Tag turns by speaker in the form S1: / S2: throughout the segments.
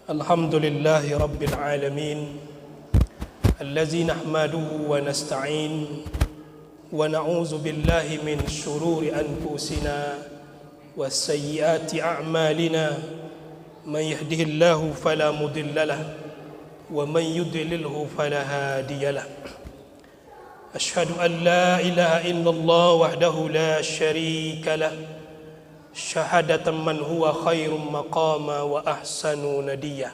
S1: الحمد لله رب العالمين الذي نحمده ونستعين ونعوذ بالله من شرور أنفسنا وسيئات أعمالنا من يهده الله فلا مضل له ومن يضلله فلا هادي له أشهد أن لا إله إلا الله وحده لا شريك له شهادة من هو خير مقاما وأحسن نديا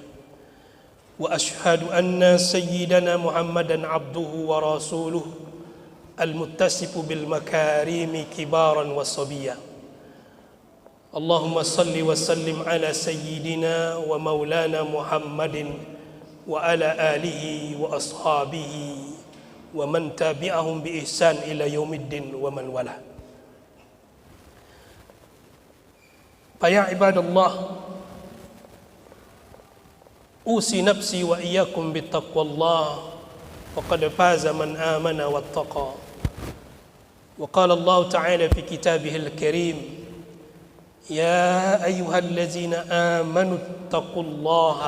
S1: وأشهد أن سيدنا محمدا عبده ورسوله المتصف بالمكارم كبارا وصبيا اللهم صل وسلم على سيدنا ومولانا محمد وعلى آله وأصحابه ومن تبعهم بإحسان إلى يوم الدين ومن والاه. فيا عباد الله أوصي نفسي وإياكم بتقوى الله وقد فاز من آمن واتقى. وقال الله تعالى في كتابه الكريم يا أيها الذين آمنوا اتقوا الله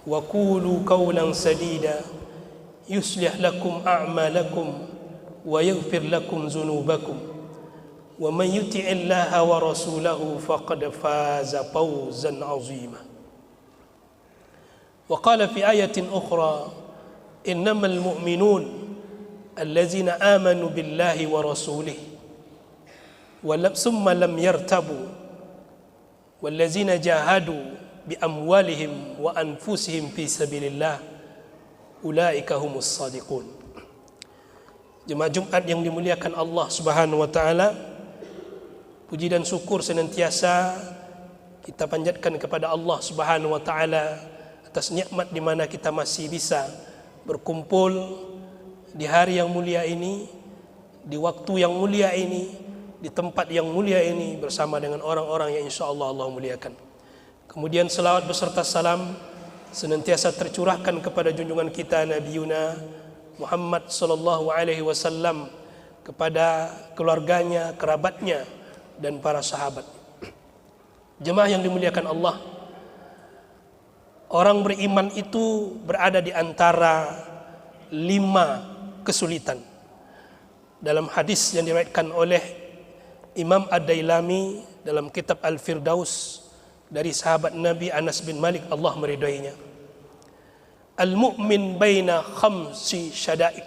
S1: وقولوا قولا سديدا يصلح لكم أعمالكم ويغفر لكم ذنوبكم ومن يطع الله ورسوله فقد فاز فوزا عظيما. وقال في آية أخرى إنما المؤمنون الذين آمنوا بالله ورسوله ثم لم يرتابوا والذين جاهدوا بأموالهم وأنفسهم في سبيل الله ulaika humus shadiqun. Jemaah Jumat yang dimuliakan Allah Subhanahu wa taala, puji dan syukur senantiasa kita panjatkan kepada Allah Subhanahu wa taala atas nikmat di mana kita masih bisa berkumpul di hari yang mulia ini, di waktu yang mulia ini, di tempat yang mulia ini bersama dengan orang-orang yang insyaallah Allah muliakan. Kemudian selawat beserta salam senantiasa tercurahkan kepada junjungan kita Nabi Yuna Muhammad sallallahu alaihi wasallam, kepada keluarganya, kerabatnya dan para sahabat. Jemaah yang dimuliakan Allah, orang beriman itu berada di antara 5 kesulitan. Dalam hadis yang diriwayatkan oleh Imam Ad-Dailami dalam kitab Al-Firdaus dari sahabat Nabi Anas bin Malik, Allah meridainya, al-mu'min baina khamsi syada'id.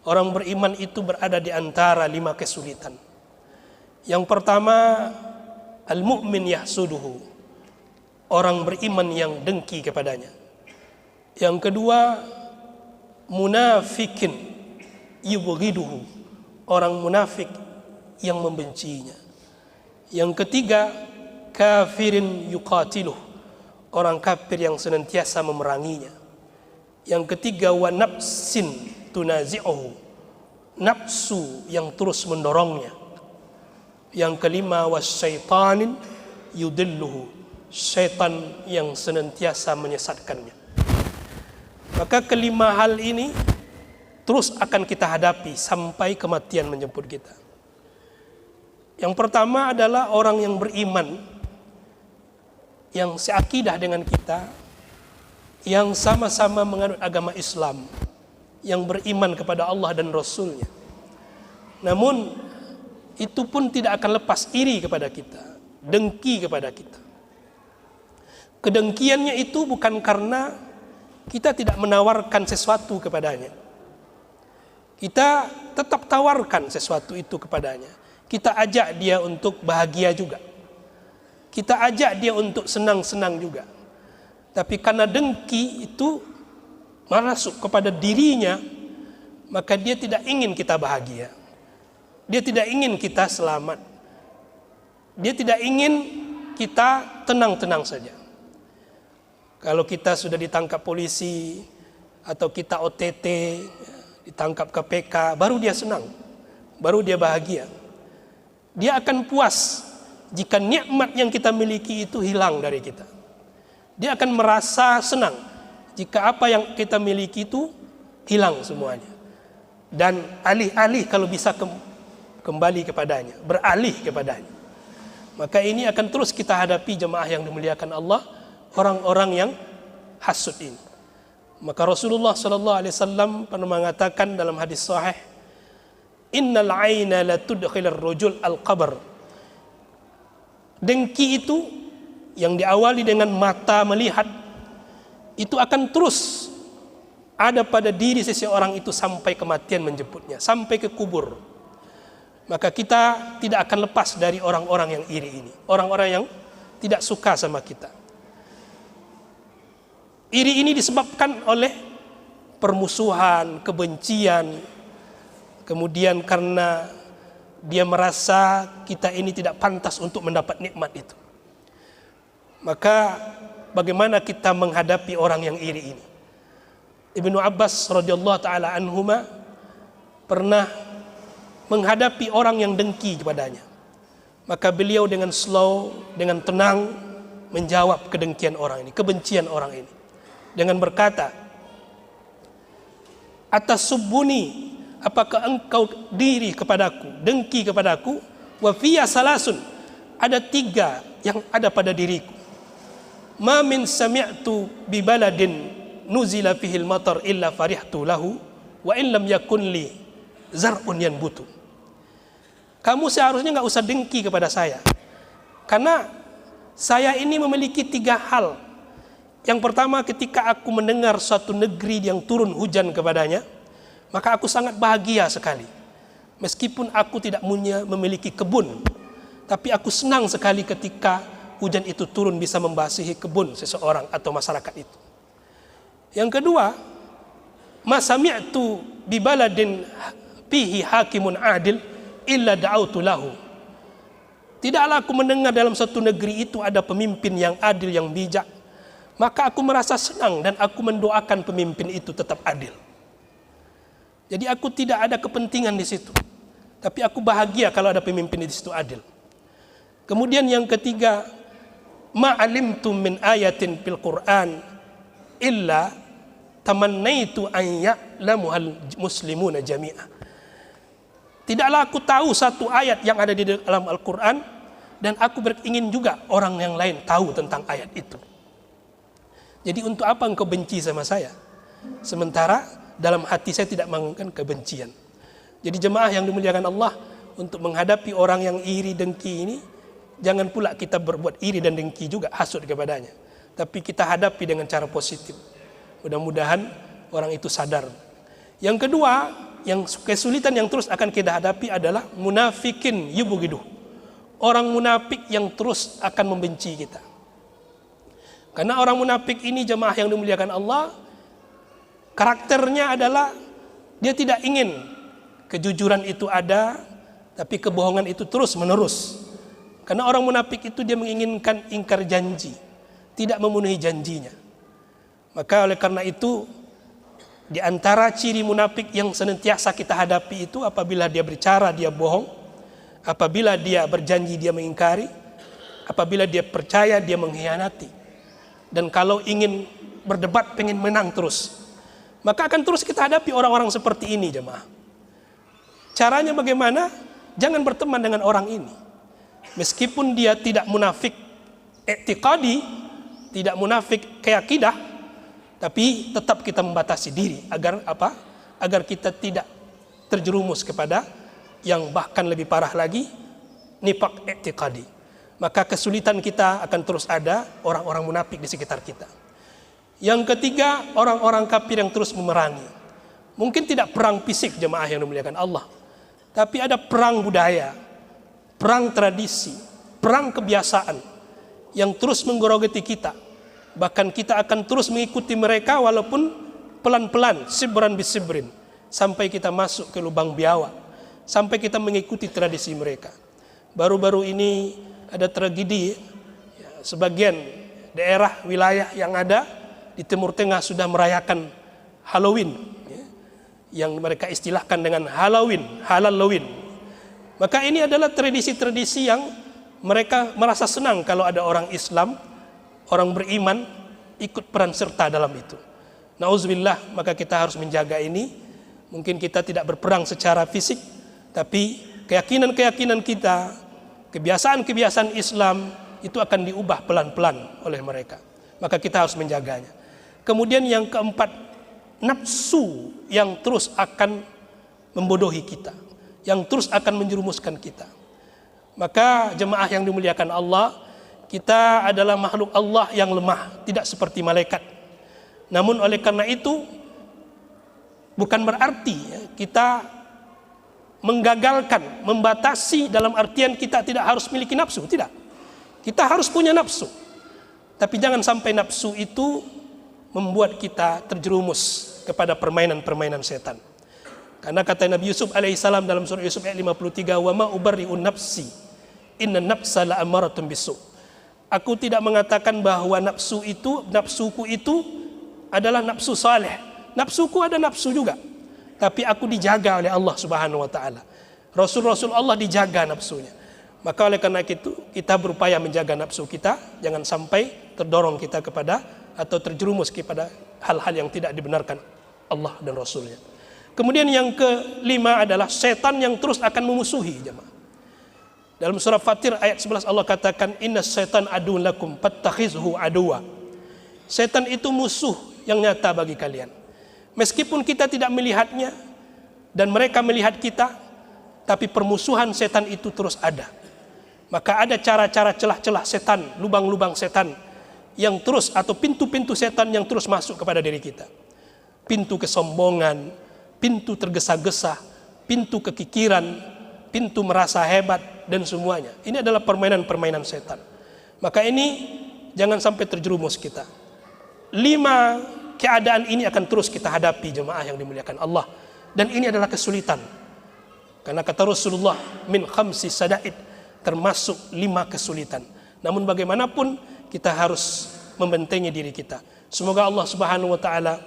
S1: Orang beriman itu berada di antara 5 kesulitan. Yang pertama, al-mu'min yahsuduhu, orang beriman yang dengki kepadanya. Yang kedua, munafikin yubghiduhu, orang munafik yang membencinya. Yang ketiga, kafirin yuqatiluh, orang kafir yang senantiasa memeranginya. Yang ketiga, wa nafsin tunazi'uhu, nafsu yang terus mendorongnya. Yang kelima, wasyaitanin yudilluhu, syaitan yang senantiasa menyesatkannya. Maka kelima hal ini terus akan kita hadapi sampai kematian menjemput kita. Yang pertama adalah orang yang beriman, yang seakidah dengan kita, yang sama-sama menganut agama Islam, yang beriman kepada Allah dan Rasulnya. Namun itu pun tidak akan lepas iri kepada kita, dengki kepada kita. Kedengkiannya itu bukan karena kita tidak menawarkan sesuatu kepadanya. Kita tetap tawarkan sesuatu itu kepadanya. Kita ajak dia untuk bahagia juga. Kita ajak dia untuk senang-senang juga. Tapi karena dengki itu masuk kepada dirinya, maka dia tidak ingin kita bahagia. Dia tidak ingin kita selamat. Dia tidak ingin kita tenang-tenang saja. Kalau kita sudah ditangkap polisi atau kita OTT, ditangkap KPK, baru dia senang, baru dia bahagia. Dia akan puas jika nikmat yang kita miliki itu hilang dari kita. Dia akan merasa senang jika apa yang kita miliki itu hilang semuanya. Dan alih-alih kalau bisa kembali kepadanya, beralih kepadanya. Maka ini akan terus kita hadapi jemaah yang dimuliakan Allah, orang-orang yang hasud ini. Maka Rasulullah sallallahu alaihi wasallam pernah mengatakan dalam hadis sahih, innal aina la tudkhilur rajul al-qabr. Dengki itu yang diawali dengan mata melihat itu akan terus ada pada diri seseorang itu sampai kematian menjemputnya, sampai ke kubur. Maka kita tidak akan lepas dari orang-orang yang iri ini, orang-orang yang tidak suka sama kita. Iri ini disebabkan oleh permusuhan, kebencian, kemudian karena dia merasa kita ini tidak pantas untuk mendapat nikmat itu. Maka bagaimana kita menghadapi orang yang iri ini? Ibnu Abbas radhiyallahu taala anhuma pernah menghadapi orang yang dengki kepadanya. Maka beliau dengan slow, dengan tenang menjawab kedengkian orang ini, kebencian orang ini dengan berkata, "Atasubbuni, apakah engkau diri kepadaku, dengki kepadaku? Wa fiyya salasun, ada 3 yang ada pada diriku. Ma min sami'tu bi baladin nuzila fihil matar illa farihtu lahu wa in lam yakun li zar'un yanbutu." Kamu seharusnya enggak usah dengki kepada saya, karena saya ini memiliki 3 hal. Yang pertama, ketika aku mendengar suatu negeri yang turun hujan kepadanya, maka aku sangat bahagia sekali. Meskipun aku tidak memiliki kebun, tapi aku senang sekali ketika hujan itu turun bisa membasihi kebun seseorang atau masyarakat itu. Yang kedua, ma sami'tu bi baladin fihi hakimun adil illa da'autu lahu. Tidaklah aku mendengar dalam satu negeri itu ada pemimpin yang adil, yang bijak, maka aku merasa senang dan aku mendoakan pemimpin itu tetap adil. Jadi aku tidak ada kepentingan di situ, tapi aku bahagia kalau ada pemimpin di situ adil. Kemudian yang ketiga, ma'alimtu min ayatin fil Qur'an illa tamannaitu an ya'lamuhal muslimuna jami'a. Tidaklah aku tahu satu ayat yang ada di dalam Al-Quran dan aku ingin juga orang yang lain tahu tentang ayat itu. Jadi untuk apa engkau benci sama saya? Sementara dalam hati saya tidak menginginkan kebencian. Jadi jemaah yang dimuliakan Allah, untuk menghadapi orang yang iri dengki ini, jangan pula kita berbuat iri dan dengki juga, hasud kepadanya. Tapi kita hadapi dengan cara positif. Mudah-mudahan orang itu sadar. Yang kedua, yang kesulitan yang terus akan kita hadapi adalah munafikin yubghidu. Orang munafik yang terus akan membenci kita. Karena orang munafik ini, jemaah yang dimuliakan Allah, karakternya adalah dia tidak ingin kejujuran itu ada, tapi kebohongan itu terus menerus. Karena orang munafik itu dia menginginkan ingkar janji, tidak memenuhi janjinya. Maka oleh karena itu, di antara ciri munafik yang senantiasa kita hadapi itu, apabila dia berbicara dia bohong, apabila dia berjanji dia mengingkari, apabila dia percaya dia mengkhianati. Dan kalau ingin berdebat pengen menang terus, maka akan terus kita hadapi orang-orang seperti ini, jemaah. Caranya bagaimana? Jangan berteman dengan orang ini. Meskipun dia tidak munafik i'tiqadi, tidak munafik keyakidah, tapi tetap kita membatasi diri agar apa? Agar kita tidak terjerumus kepada yang bahkan lebih parah lagi, nifaq i'tiqadi. Maka kesulitan kita akan terus ada orang-orang munafik di sekitar kita. Yang ketiga, orang-orang kafir yang terus memerangi. Mungkin tidak perang fisik, jemaah yang dimuliakan Allah, tapi ada perang budaya, perang tradisi, perang kebiasaan yang terus menggerogoti kita. Bahkan kita akan terus mengikuti mereka walaupun pelan-pelan, sibran bisibrin, sampai kita masuk ke lubang biawak, sampai kita mengikuti tradisi mereka. Baru-baru ini ada tragedi, ya, sebagian daerah wilayah yang ada di Timur Tengah sudah merayakan Halloween, ya, yang mereka istilahkan dengan Halloween. Maka ini adalah tradisi-tradisi yang mereka merasa senang kalau ada orang Islam, orang beriman ikut peran serta dalam itu. Nauzubillah, maka kita harus menjaga ini. Mungkin kita tidak berperang secara fisik, tapi keyakinan-keyakinan kita, kebiasaan-kebiasaan Islam itu akan diubah pelan-pelan oleh mereka. maka kita harus menjaganya. Kemudian yang keempat, nafsu yang terus akan membodohi kita, yang terus akan menjerumuskan kita. Maka jemaah yang dimuliakan Allah, kita adalah makhluk Allah yang lemah, tidak seperti malaikat. Namun oleh karena itu bukan berarti kita menggagalkan, membatasi dalam artian kita tidak harus miliki nafsu, tidak. Kita harus punya nafsu. Tapi jangan sampai nafsu itu membuat kita terjerumus kepada permainan-permainan setan. Karena kata Nabi Yusuf alaihissalam dalam surah Yusuf ayat 53, "Wa ma ubarri'un nafsi, inna nafsa la'amaratun bisu." Aku tidak mengatakan bahwa nafsuku itu adalah nafsu saleh. Nafsuku ada nafsu juga. Tapi aku dijaga oleh Allah Subhanahu wa taala. Rasul-rasul Allah dijaga nafsunya. Maka oleh karena itu kita berupaya menjaga nafsu kita, jangan sampai terdorong kita kepada atau terjerumus kepada hal-hal yang tidak dibenarkan Allah dan Rasulnya. Kemudian yang kelima adalah setan yang terus akan memusuhi jemaah. Dalam surah Fatir ayat 11 Allah katakan, "Inna syaitan aduun lakum fattakhizhu aduwa." Setan itu musuh yang nyata bagi kalian. Meskipun kita tidak melihatnya dan mereka melihat kita, tapi permusuhan setan itu terus ada. Maka ada cara-cara celah-celah setan, lubang-lubang setan yang terus, atau pintu-pintu setan yang terus masuk kepada diri kita. Pintu kesombongan, pintu tergesa-gesa, pintu kekikiran, pintu merasa hebat, dan semuanya. Ini adalah permainan-permainan setan. Maka ini jangan sampai terjerumus kita. 5 keadaan ini akan terus kita hadapi jemaah yang dimuliakan Allah. Dan ini adalah kesulitan. Karena kata Rasulullah, min khamsi sadaid, termasuk 5 kesulitan. Namun bagaimanapun kita harus membentengi diri kita. Semoga Allah Subhanahu wa taala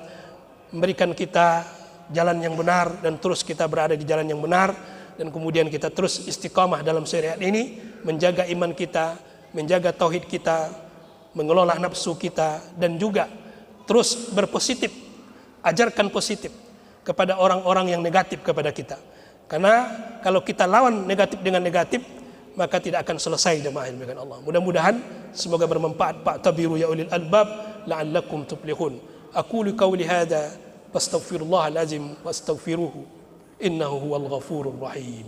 S1: memberikan kita jalan yang benar dan terus kita berada di jalan yang benar, dan kemudian kita terus istiqamah dalam syariat ini, menjaga iman kita, menjaga tauhid kita, mengelola nafsu kita, dan juga terus berpositif, ajarkan positif kepada orang-orang yang negatif kepada kita. Karena kalau kita lawan negatif dengan negatif, maka tidak akan selesai jemaah yang dimuliakan Allah. Mudah-mudahan semoga bermanfaat. Fa'tabiru ya ulil albab la'allakum tuflihun. Aqulu qawli hadza wastaghfirullahal azim wastaghfiruhu innahu huwal ghafurur rahim.